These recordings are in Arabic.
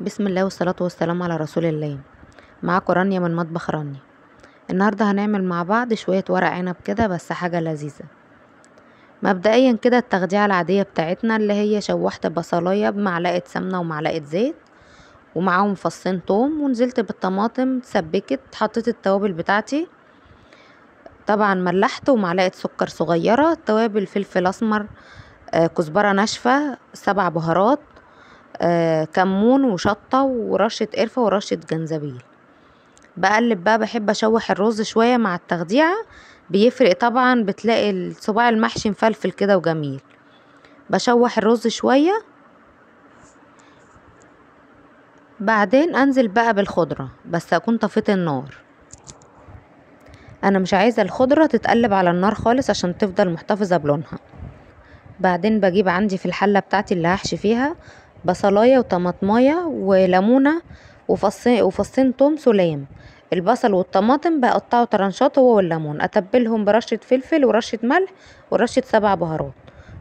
بسم الله والصلاة والسلام على رسول الله. معاكم رانيا من مطبخ رانيا. النهاردة هنعمل مع بعض شوية ورق عنب كده، بس حاجة لذيذة. مبدئيا كده التخديعة العادية بتاعتنا اللي هي شوحت بصلاية بمعلقة سمنة ومعلقة زيت ومعاهم فصين توم، ونزلت بالطماطم اتسبكت، حطيت التوابل بتاعتي طبعا، ملحت ومعلقة سكر صغيرة، توابل فلفل اسمر، كزبرة ناشفة، 7 بهارات، كمون وشطة ورشة قرفة ورشة جنزبيل. بقلب بقى، بحب اشوح الرز شوية مع التخديعة، بيفرق طبعا، بتلاقي الصباع المحشي مفلفل كده وجميل. بشوح الرز شوية، بعدين انزل بقى بالخضرة، بس اكون طفيت النار. انا مش عايزة الخضرة تتقلب على النار خالص عشان تفضل محتفظة بلونها. بعدين بجيب عندي في الحلة بتاعتي اللي هحشي فيها بصلاية وطماطماية وليمونة وفصين توم سلام. البصل والطماطم بقطعه طرنشات هو والليمون، اتبلهم برشة فلفل ورشة ملح ورشة 7 بهارات.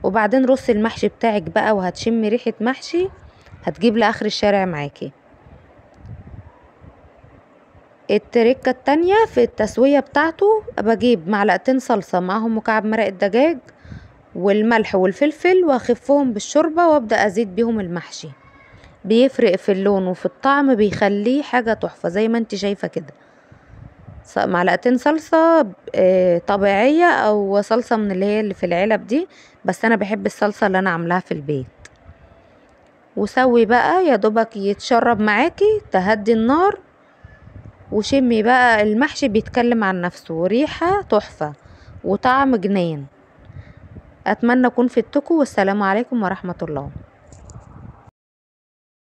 وبعدين رصي المحشي بتاعك بقى، وهتشمي ريحة محشي هتجيب لاخر الشارع معاكي. التركة التانية في التسوية بتاعته، بجيب معلقتين صلصة معاهم مكعب مرق الدجاج والملح والفلفل، واخفهم بالشوربة وابدأ ازيد بيهم المحشي. بيفرق في اللون وفي الطعم، بيخليه حاجة تحفة زي ما انت شايفة كده. معلقتين صلصة طبيعية او صلصة من اللي هي اللي في العلب دي، بس انا بحب الصلصة اللي انا عاملاها في البيت. وسوي بقى يا دوبك يتشرب معاكي، تهدي النار وشمي بقى المحشي بيتكلم عن نفسه، ريحة تحفة وطعم جنان. اتمنى اكون فدتكم، والسلام عليكم ورحمة الله.